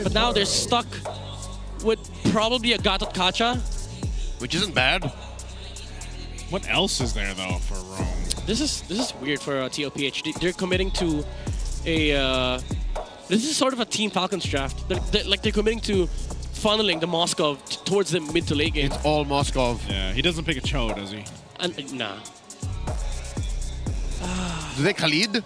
But now they're stuck with probably a Gatot Kacha. Which isn't bad. What else is there though for Rome? This is weird for TLPH. They're committing to a. This is sort of a Team Falcons draft. They're committing to funneling the Moskov towards the mid to late game. It's all Moskov. Yeah, he doesn't pick a Cho, does he? Nah. Do they Khalid?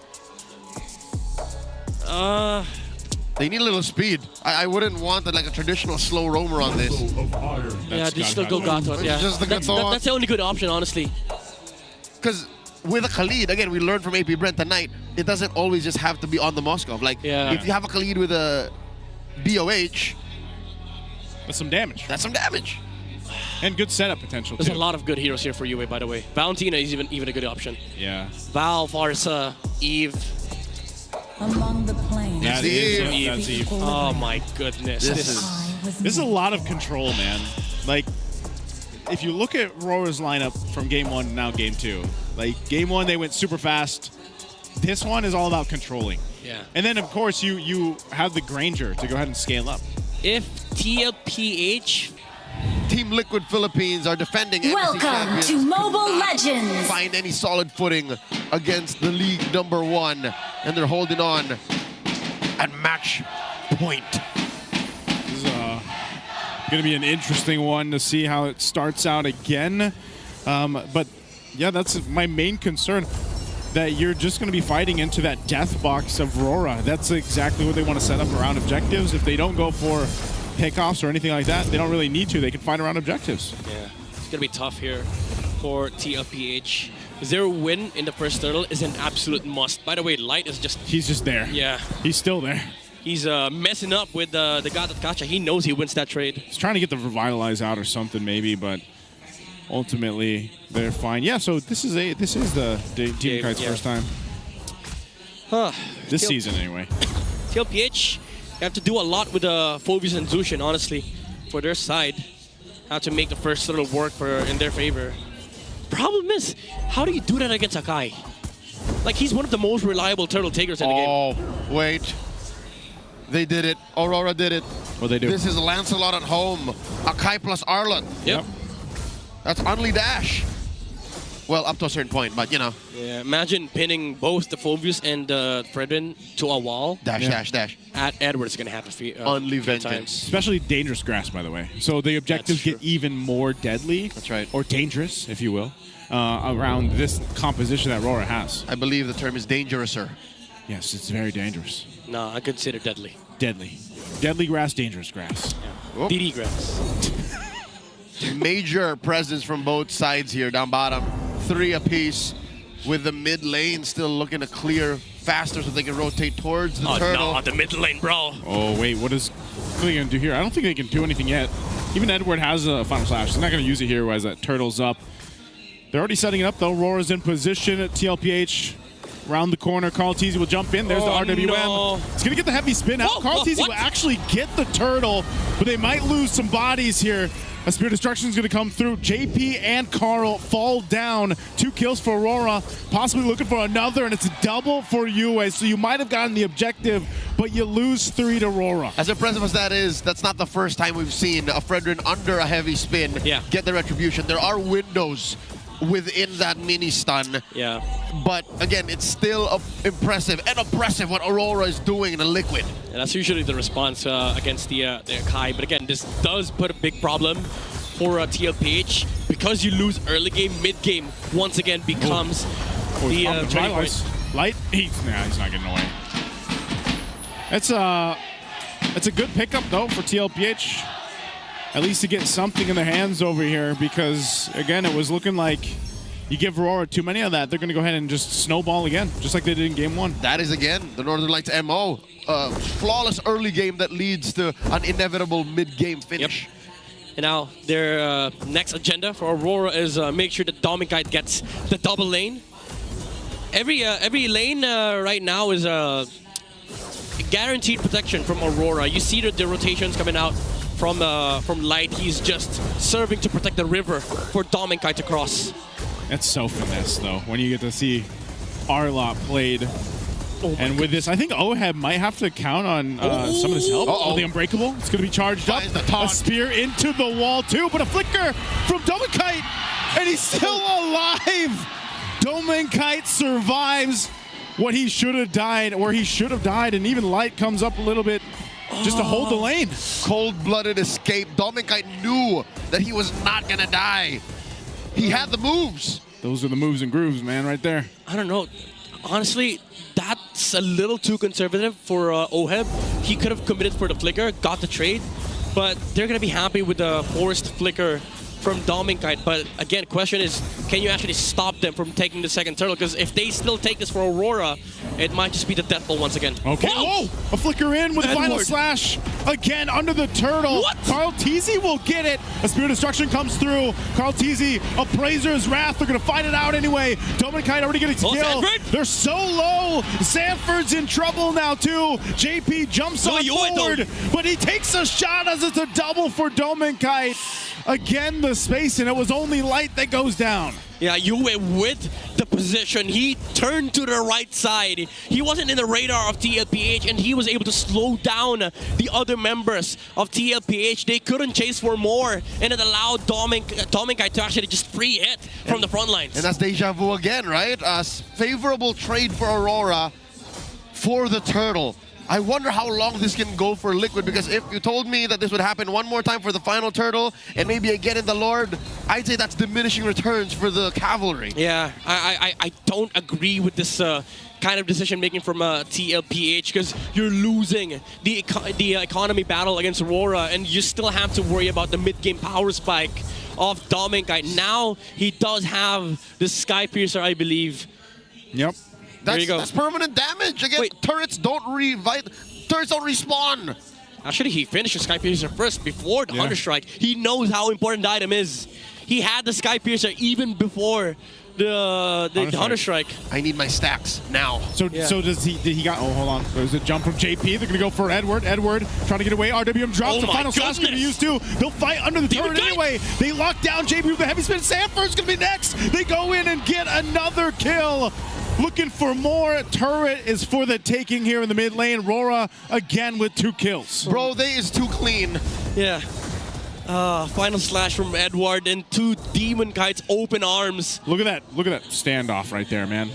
They need a little speed. I wouldn't want like a traditional slow roamer on this. Yeah, just still go Gatot. Yeah, Just the that's the only good option, honestly. Because with a Khalid, again, we learned from AP Brent tonight, it doesn't always just have to be on the Moskov. Like, if you have a Khalid with a BOH, that's some damage. That's some damage. And good setup potential, There's too. a lot of good heroes here for UA, by the way. Valentina is even a good option. Yeah. Val, Varsa, Eve. Among the planes. Yeah, That's Eve. Oh my goodness. This is a lot of control, man. Like, if you look at RORA's lineup from game 1 to now game 2, like game 1 they went super fast. This one is all about controlling. Yeah. And then of course you have the Granger to go ahead and scale up. If TLPH Team Liquid Philippines are defending Welcome to Mobile Legends. Find any solid footing against the league #1, and they're holding on at match point. This is going to be an interesting one to see how it starts out again. But yeah, that's my main concern, that you're just going to be fighting into that death box of RORA. That's exactly what they want to set up around objectives. If they don't go for pickoffs or anything like that, they don't really need to. They can find around objectives. Yeah, it's going to be tough here for TLPH. Their win in the first turtle is an absolute must. By the way, Light is just... He's just there. Yeah. He's still there. He's messing up with the Gatot Kacha. He knows he wins that trade. He's trying to get the Revitalize out or something maybe, but ultimately they're fine. Yeah, so this is the Team Kite's first time. This season anyway. TLPH have to do a lot with Phobius and Zushin, honestly, for their side. Have to make the first turtle work in their favor. Problem is, how do you do that against Akai? Like, he's one of the most reliable turtle takers in the game. Oh, wait. They did it. Aurora did it. What they do? This is Lancelot at home. Akai plus Arlott. Yep. That's only dash. Well, up to a certain point, but you know. Yeah, imagine pinning both the Phobius and Fredrin to a wall. Dash. At Edward's going to have to Only vengeance. Especially dangerous grass, by the way. So the objectives get even more deadly. That's right. Or dangerous, if you will, around this composition that RORA has. I believe the term is dangerouser. Yes, it's very dangerous. No, I consider deadly. Deadly. Deadly grass, dangerous grass. Yeah. DD grass. Major presence from both sides here, down bottom. 3 apiece, with the mid lane still looking to clear faster so they can rotate towards the turtle. No, the mid lane, bro. Oh, wait, what are they going to do here? I don't think they can do anything yet. Even Edward has a Final Slash. He's not going to use it here as that turtle's up. They're already setting it up, though. RORA's in position at TLPH. Round the corner, Carl Teasy will jump in. There's the RWM. No. It's going to get the heavy spin out. Carl Teasy will actually get the turtle, but they might lose some bodies here. A Spear Destruction is going to come through. JP and Carl fall down. 2 kills for Aurora, possibly looking for another, and it's a double for UA. So you might have gotten the objective, but you lose 3 to Aurora. As impressive as that is, that's not the first time we've seen a Fredrin under a heavy spin get the retribution. There are windows within that mini stun. Yeah. But again, it's still impressive and oppressive what Aurora is doing in a liquid. And that's usually the response against the Akai. But again, this does put a big problem for TLPH because you lose early game, mid game once again becomes the turning point. Light, he's not getting away. It's a good pickup though for TLPH. At least to get something in their hands over here, because again, it was looking like you give Aurora too many of that, they're going to go ahead and just snowball again, just like they did in game 1. That is again the Northern Lights MO. Flawless early game that leads to an inevitable mid-game finish. Yep. And now their next agenda for Aurora is make sure that Domikite gets the double lane. Every lane right now is guaranteed protection from Aurora. You see the rotations coming out from Light. He's just serving to protect the river for Domikite to cross. That's so finesse, though, when you get to see Arlott played And with this, I think Oheb might have to count on some of this help. Oh, the Unbreakable. It's going to be charged up. A spear into the wall, too, but a flicker from Dominkite, and he's still alive. Dominkite survives what he should have died, or he should have died, and even Light comes up a little bit just to hold the lane. Cold-blooded escape. Dominkite knew that he was not going to die. He had the moves. Those are the moves and grooves, man, right there. I don't know. Honestly, that's a little too conservative for Oheb. He could have committed for the flicker, got the trade, but they're going to be happy with the forced flicker from Dominkite. But again, question is, can you actually stop them from taking the second turtle? Because if they still take this for Aurora, it might just be the death blow once again. Okay. Whoa! A flicker in with the final slash. Again, under the turtle. What? Carl Teasy will get it. A Spear of Destruction comes through. Carl Teasy, Appraiser's Wrath. They're going to fight it out anyway. Dominkite already getting kill. Sanford? They're so low. Sanford's in trouble now, too. JP jumps on forward, but he takes a shot as it's a double for Dominkite. Again, the space, and it was only Light that goes down. Yeah, you went with the position. He turned to the right side. He wasn't in the radar of TLPH, and he was able to slow down the other members of TLPH. They couldn't chase for more, and it allowed Dominkite to actually just free hit from the front lines. And that's deja vu again, right? A favorable trade for Aurora for the turtle. I wonder how long this can go for Liquid, because if you told me that this would happen one more time for the final turtle and maybe again in the Lord, I'd say that's diminishing returns for the Cavalry. Yeah, I don't agree with this kind of decision making from TLPH, because you're losing the economy battle against Aurora, and you still have to worry about the mid-game power spike of Dominkite. Now he does have the Sky Piercer, I believe. Yep. That's permanent damage. Again, turrets don't respawn. Actually, he finished the Sky Piercer first before the Hunter Strike. He knows how important the item is. He had the Sky Piercer even before the Hunter Strike. I need my stacks now. So does he? Did he got? Oh, hold on. There's a jump from JP. They're gonna go for Edward. Edward trying to get away. RWM drops. The final slash gonna be used too. They'll fight under the turret anyway. They lock down JP with the heavy spin. Sanford's gonna be next. They go in and get another kill. Looking for more. Turret is for the taking here in the mid lane. Rora again with 2 kills. Bro, they is too clean. Yeah. Final slash from Edward into Dominkite's open arms. Look at that. Look at that standoff right there, man.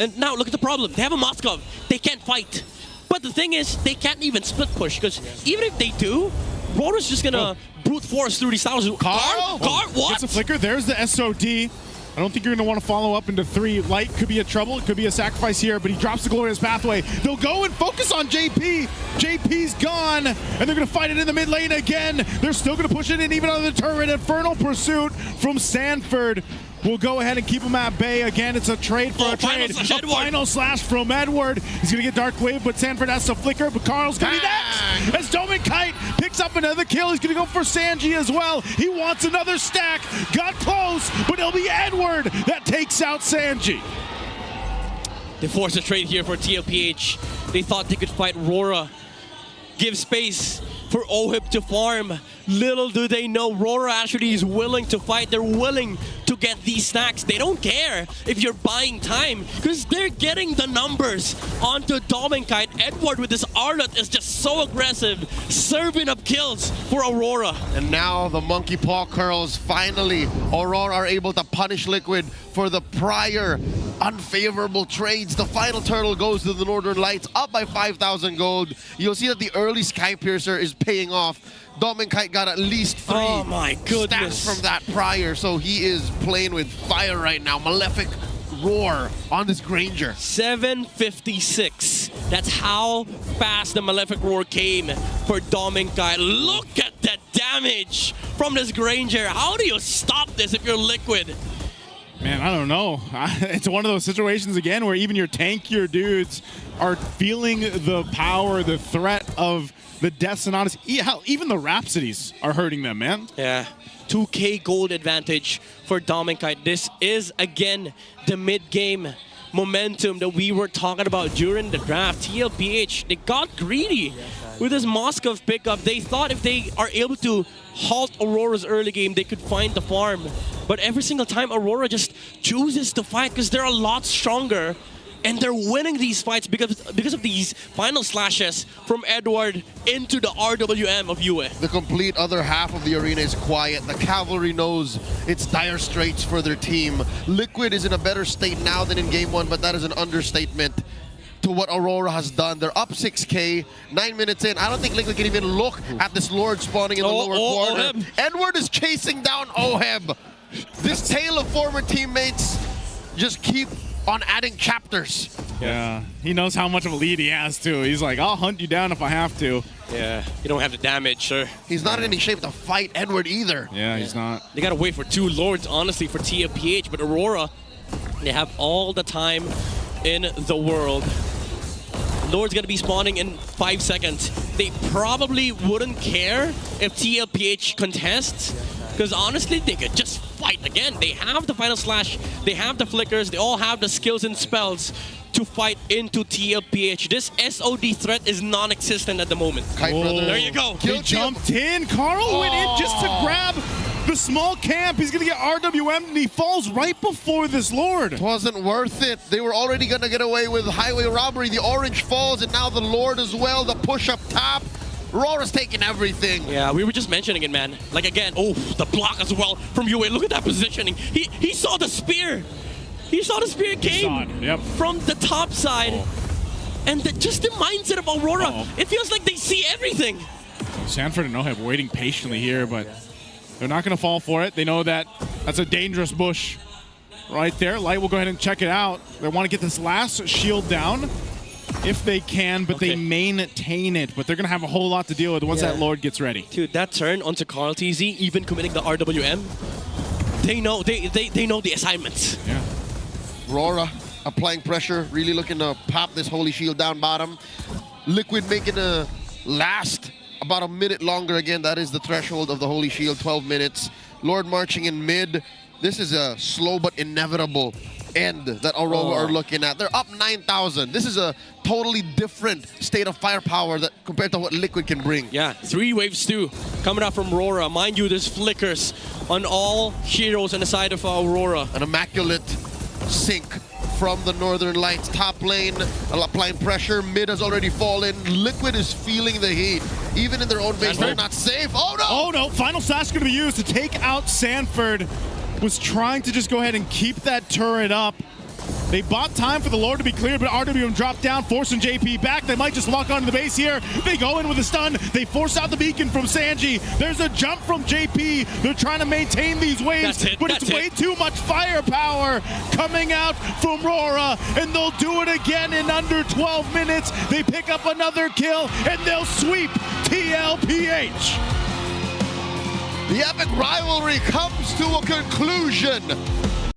And now look at the problem. They have a Moskov. They can't fight. But the thing is, they can't even split push, because even if they do, Rora's just gonna brute force through these towers. Carl, what? Gets a flicker. There's the SOD. I don't think you're going to want to follow up into 3. Light could be a trouble. It could be a sacrifice here, but he drops the Glorious Pathway. They'll go and focus on JP. JP's gone, and they're going to fight it in the mid lane again. They're still going to push it in even on the turret. Infernal Pursuit from Sanford will go ahead and keep him at bay. Again, it's a trade for a trade. A final slash from Edward. He's going to get Dark Wave, but Sanford has to flicker, but Carl's going to be next. As Dominkite picks up another kill, he's going to go for Sanji as well. He wants another stack. Got close, but it'll be Edward that takes out Sanji. They forced a trade here for TLPH. They thought they could fight Rora. Give space for Oheb to farm. Little do they know, Rora actually is willing to fight. They're willing to get these stacks. They don't care if you're buying time, because they're getting the numbers onto Dominkite. Edward with this Arlet is just so aggressive, serving up kills for Aurora. And now the monkey paw curls. Finally, Aurora are able to punish Liquid for the prior unfavorable trades. The final turtle goes to the Northern Lights, up by 5,000 gold. You'll see that the early Sky Piercer is paying off. Dominkite got at least 3 stacks from that prior, so he is playing with fire right now. Malefic Roar on this Granger. 756. That's how fast the Malefic Roar came for Dominkite. Look at the damage from this Granger. How do you stop this if you're Liquid? Man, I don't know. It's one of those situations again where even your tankier dudes are feeling the power, the threat of the Death Sonatas. Even the Rhapsodies are hurting them, man. Yeah. 2K gold advantage for Dominkite. This is, again, the mid-game momentum that we were talking about during the draft. TLPH, they got greedy with this Moskov pickup. They thought if they are able to halt Aurora's early game, they could find the farm. But every single time, Aurora just chooses to fight because they're a lot stronger And they're winning these fights because of these final slashes from Edward into the RWM of Yue. The complete other half of the arena is quiet. The Cavalry knows it's dire straits for their team. Liquid is in a better state now than in Game 1, but that is an understatement to what Aurora has done. They're up 6K, 9 minutes in. I don't think Liquid can even look at this Lord spawning in the lower corner. Oheb. Edward is chasing down Oheb. This tale of former teammates just keep on adding chapters. Yeah, he knows how much of a lead he has too. He's like, I'll hunt you down if I have to. Yeah, you don't have the damage, sir. He's not in any shape to fight Edward either. Yeah, he's not. They gotta wait for 2 Lords, honestly, for TLPH, but Aurora, they have all the time in the world. Lord's gonna be spawning in 5 seconds. They probably wouldn't care if TLPH contests, because honestly, they could just fight again. They have the final slash, they have the flickers, they all have the skills and spells to fight into TLPH. This SOD threat is non-existent at the moment. Kite brother. There you go. He jumped in. Carl went in just to grab the small camp. He's going to get RWM, and he falls right before this Lord. It wasn't worth it. They were already going to get away with highway robbery. The orange falls, and now the Lord as well. The push-up top. Rora's taking everything. Yeah, we were just mentioning it, man. Like, again, oh, the block as well from Yue. Look at that positioning. He saw the spear. He saw the spear came from the top side. And just the mindset of Aurora, it feels like they see everything. Sanford and Oheb waiting patiently here, but they're not going to fall for it. They know that that's a dangerous bush right there. Light will go ahead and check it out. They want to get this last shield down if they can, but they maintain it. But they're going to have a whole lot to deal with once that Lord gets ready. Dude, that turn onto Carl TZ, even committing the RWM, they know the assignments. Yeah. Rora applying pressure, really looking to pop this holy shield down bottom. Liquid making a last about a minute longer again. That is the threshold of the holy shield, 12 minutes. Lord marching in mid. This is a slow but inevitable end that Aurora are looking at. They're up 9,000. This is a totally different state of firepower that compared to what Liquid can bring. Yeah, 3 waves too coming out from Aurora. Mind you, there's flickers on all heroes on the side of Aurora. An immaculate sink from the Northern Lights. Top lane applying pressure. Mid has already fallen. Liquid is feeling the heat. Even in their own base, they're not safe. Oh no! Oh no! Final slash going to be used to take out Sanford. Was trying to just go ahead and keep that turret up. They bought time for the Lord to be cleared, but RWM dropped down, forcing JP back. They might just lock onto the base here. They go in with a stun. They force out the beacon from Sanji. There's a jump from JP. They're trying to maintain these waves, but it's way too much firepower coming out from Rora, and they'll do it again in under 12 minutes. They pick up another kill, and they'll sweep TLPH. The epic rivalry comes to a conclusion.